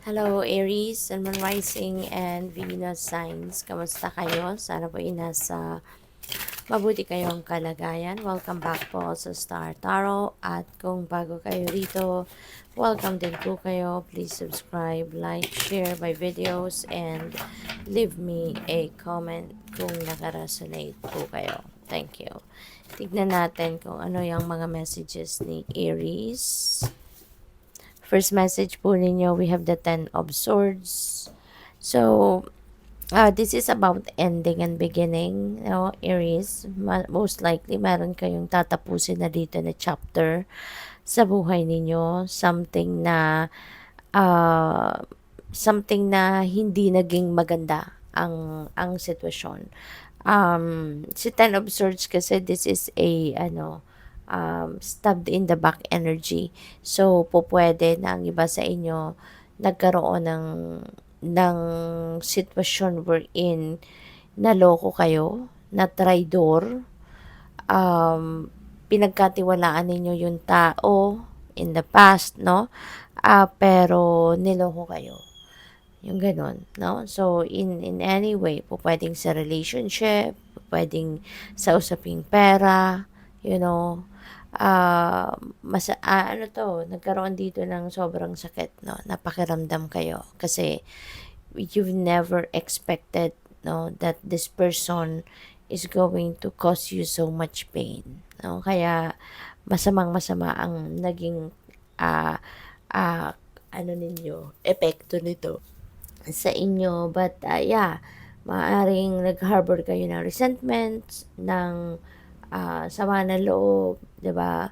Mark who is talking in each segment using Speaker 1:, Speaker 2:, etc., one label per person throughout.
Speaker 1: Hello Aries, Sun, Moon Rising, and Venus signs. Kamusta kayo? Sana po nasa mabuti kayong kalagayan. Welcome back po sa Star Tarot. At kung bago kayo rito, welcome din po kayo. Please subscribe, like, share my videos, and leave me a comment kung nakaresonate po kayo. Thank you. Tignan natin kung ano yung mga messages ni Aries. First message po ninyo, we have the Ten of Swords. So, this is about ending and beginning, Aries. Most likely, meron kayong tatapusin na dito na chapter sa buhay ninyo. Uh, something na hindi naging maganda ang sitwasyon. Si Ten of Swords kasi this is stabbed in the back energy. So, po pwede na ang iba sa inyo nagkaroon ng sitwasyon wherein naloko kayo, na traidor, pinagkatiwalaan ninyo yung tao in the past, no? Pero niloko kayo. Yung ganun, no? So, in any way, po pwedeng sa relationship, po pwedeng sa usaping pera, you know, nagkaroon dito ng sobrang sakit, no? Napakiramdam kayo kasi you've never expected, no, that this person is going to cause you so much pain, no? Kaya masamang-masama ang naging uh, uh, epekto nito sa inyo. But yeah, maaring nag-harbor kayo ng resentment, ng sama ng loob, 'di ba?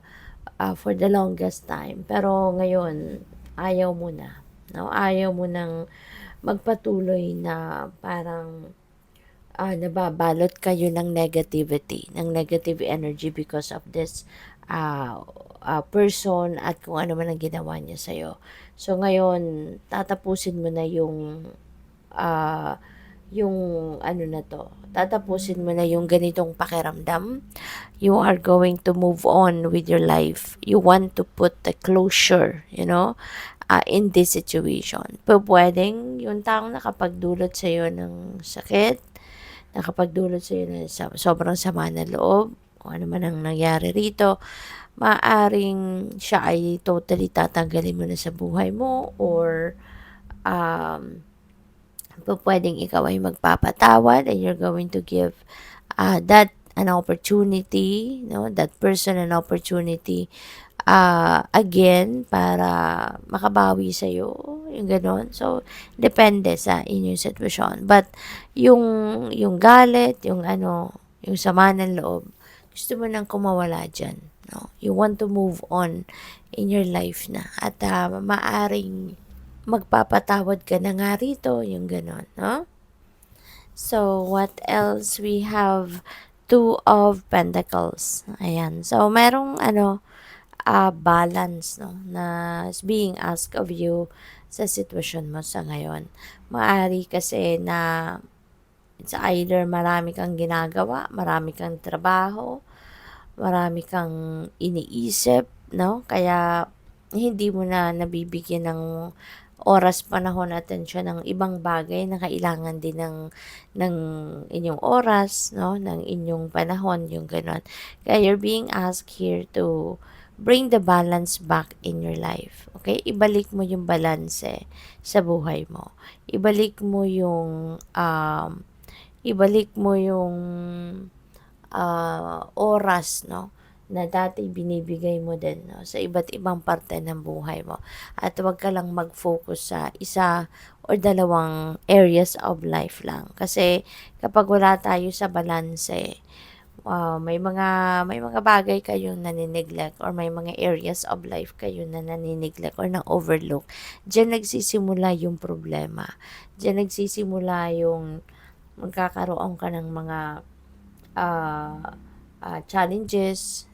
Speaker 1: For the longest time. Pero ngayon, ayaw mo na. No? Ayaw mo nang magpatuloy na parang nababalot kayo ng negativity, ng negative energy because of this person at kung ano man ang ginawa niya sa'yo. So ngayon, tatapusin mo na uh, yung tatapusin mo na yung ganitong pakiramdam. You are going to move on with your life. You want to put the closure, in this situation. Pwedeng yung taong nakapagdulot sa'yo ng sakit, nakapagdulot sa'yo ng sobrang sama ng loob, kung ano man ang nangyari rito, maaring siya ay totally tatanggalin mo na sa buhay mo, or pwedeng ikaw ay magpapatawad and you're going to give that an opportunity, no, that person an opportunity again para makabawi sa iyo, yung ganon. So depende sa inyong sitwasyon, but yung galit, yung sama ng loob, gusto mo nang kumawala dyan, no? You want to move on in your life na, at maaring magpapatawad ka na nga rito, yung ganon, no? So, what else? We have Two of Pentacles. Ayan. So, merong balance, no, na is being asked of you sa sitwasyon mo sa ngayon. Maari kasi na it's either marami kang ginagawa, marami kang trabaho, marami kang iniisip, no? Kaya hindi mo na nabibigyan ng oras, panahon, atensyon ng ibang bagay na kailangan din ng inyong oras, no? Ng inyong panahon, yung ganon. Kaya you're being asked here to bring the balance back in your life. Okay? Ibalik mo yung balanse sa buhay mo. Ibalik mo yung oras, no, na dati binibigay mo din, no, sa iba't ibang parte ng buhay mo. At huwag ka lang mag-focus sa isa or dalawang areas of life lang. Kasi kapag wala tayo sa balanse, may mga bagay kayong nanineglect, or may mga areas of life kayo na nanineglect or na-overlook. Diyan nagsisimula yung problema. Diyan nagsisimula yung magkakaroon ka ng mga challenges,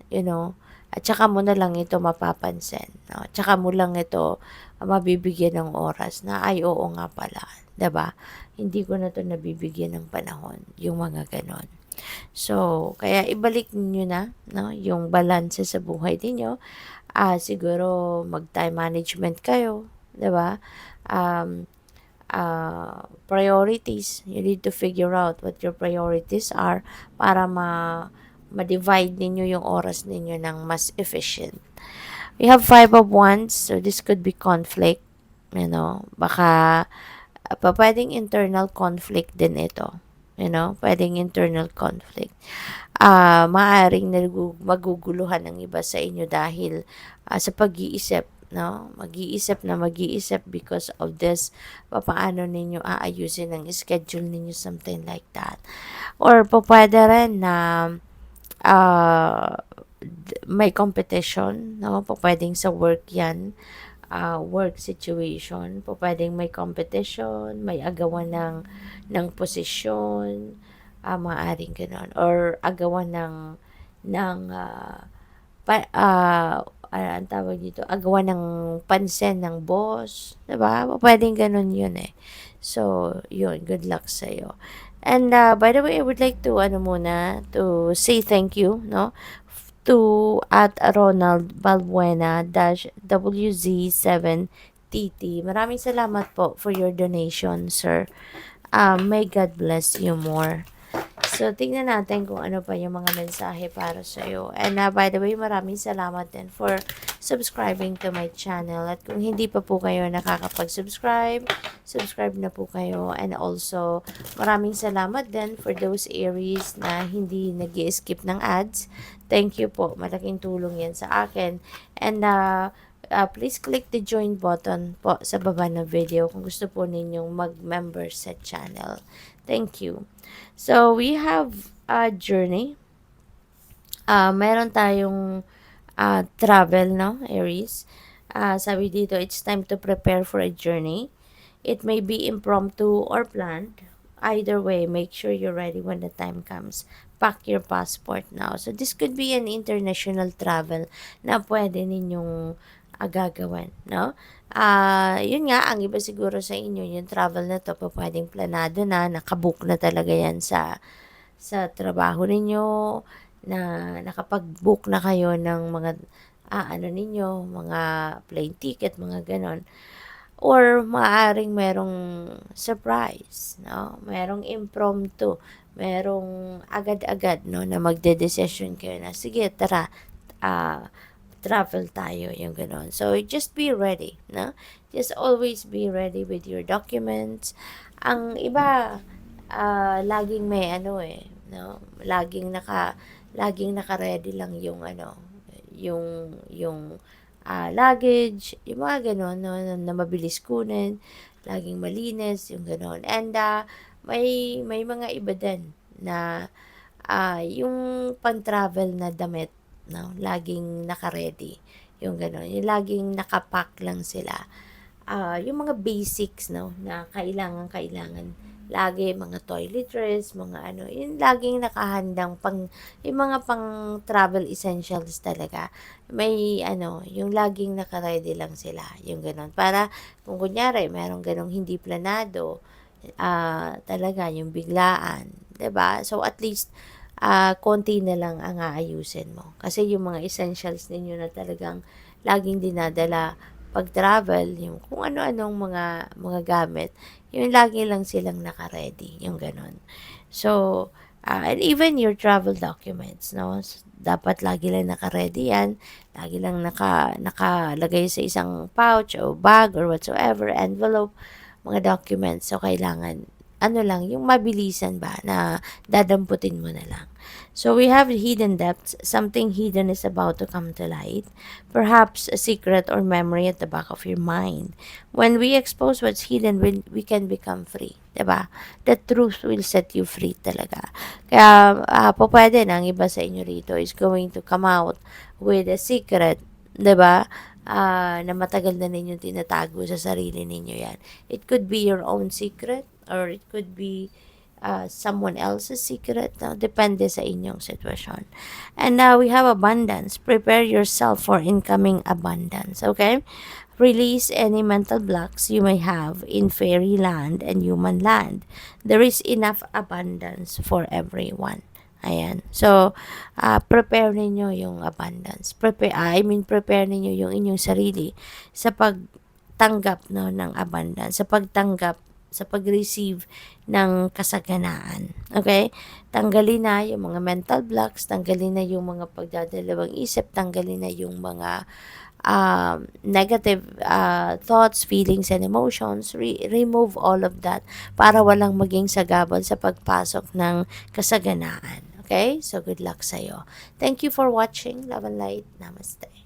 Speaker 1: at saka mo na lang ito mapapansin, no? Tsaka mo lang ito mabibigyan ng oras na, ay, oo nga pala, 'di ba? Hindi ko na to nabibigyan ng panahon, yung mga ganon. So, kaya ibalik niyo na, no, yung balanse sa buhay niyo. Siguro mag-time management kayo, 'di ba? Um, Priorities. You need to figure out what your priorities are para ma-divide ninyo yung oras ninyo ng mas efficient. We have five of wands, so this could be conflict. Baka pwedeng internal conflict din ito. Pwedeng internal conflict. Maaaring maguguluhan ng iba sa inyo dahil sa pag-iisip, no? Mag-iisip because of this. Paano ninyo aayusin ang schedule ninyo, something like that. Or pwede rin na uh, may competition, no? Pwedeng sa work yan, work situation. Pwedeng may competition, may agawan ng posisyon, maaaring gano'n. Or agawan ng ang tawag dito, agawan ng pansin ng boss, 'di ba? Pwedeng gano'n 'yun eh. So, 'yun, good luck sa iyo. And by the way, I would like to to say thank you, no? To at Ronald Balbuena WZ7TT. Maraming salamat po for your donation, sir. May God bless you more. So, tingnan natin kung ano pa yung mga mensahe para sa iyo. And by the way, maraming salamat din for subscribing to my channel. At kung hindi pa po kayo nakakapag-subscribe, subscribe na po kayo. And also, maraming salamat din for those Aries na hindi nag-skip ng ads. Thank you po. Malaking tulong yan sa akin. And please click the join button po sa baba ng video kung gusto po ninyong mag-member sa channel. Thank you. So, we have a journey. Meron tayong travel, no, Aries? Sabi dito, it's time to prepare for a journey. It may be impromptu or planned. Either way, make sure you're ready when the time comes. Pack your passport now. So, this could be an international travel na pwede ninyong gagawin, no? Yun nga, ang iba siguro sa inyo, yung travel na to, pwedeng planado na, nakabook na talaga yan sa trabaho ninyo, na nakapag-book na kayo ng mga, ninyo, mga plane ticket, mga ganon. Or maaring merong surprise, no? Merong impromptu, merong agad-agad, no, na magde-decision kayo na, sige, tara, travel tayo, yung gano'n. So, just be ready, no? Just always be ready with your documents. Ang iba, laging may no? Laging naka-ready lang yung yung luggage, yung mga gano'n, no? Na mabilis kunin, laging malinis, yung gano'n. And, may mga iba din na, yung pang-travel na damit, no? Laging naka-ready, yung gano'n. Yung laging nakapack lang sila. Yung mga basics, no, na kailangan lagi, mga toiletries, mga yung laging nakahandang yung mga pang travel essentials talaga. May yung laging naka-ready lang sila, yung gano'n. Para kung kunyari, merong ganong hindi planado, talaga yung biglaan, 'di ba? So at least konti na lang ang aayusin mo. Kasi yung mga essentials ninyo na talagang laging dinadala pag-travel, yung kung ano-anong mga gamit, yung lagi lang silang naka-ready, yung gano'n. So, and even your travel documents, no? Dapat lagi lang naka-ready yan, lagi lang nakalagay sa isang pouch o bag or whatsoever, envelope, mga documents. So, kailangan, lang, yung mabilisan ba na dadamputin mo na lang. So we have hidden depths. Something hidden is about to come to light. Perhaps a secret or memory at the back of your mind. When we expose what's hidden, we can become free. Diba? The truth will set you free talaga. Kaya pwede na ang iba sa inyo rito is going to come out with a secret. Diba? Na matagal na ninyong tinatago sa sarili ninyo yan. It could be your own secret or it could be someone else's secret. No? Depende sa inyong sitwasyon. And now we have abundance. Prepare yourself for incoming abundance. Okay? Release any mental blocks you may have in fairyland and human land. There is enough abundance for everyone. Ayan. So, prepare ninyo yung abundance. Prepare ninyo yung inyong sarili sa pagtanggap, no, ng abundance, sa pagtanggap, sa pag-receive ng kasaganaan. Okay? Tanggalin na yung mga mental blocks, tanggalin na yung mga pagdadalawang isip, tanggalin na yung mga negative thoughts, feelings, and emotions. Remove all of that para walang maging sagabal sa pagpasok ng kasaganaan. Okay? So, good luck sa'yo. Thank you for watching. Love and light. Namaste.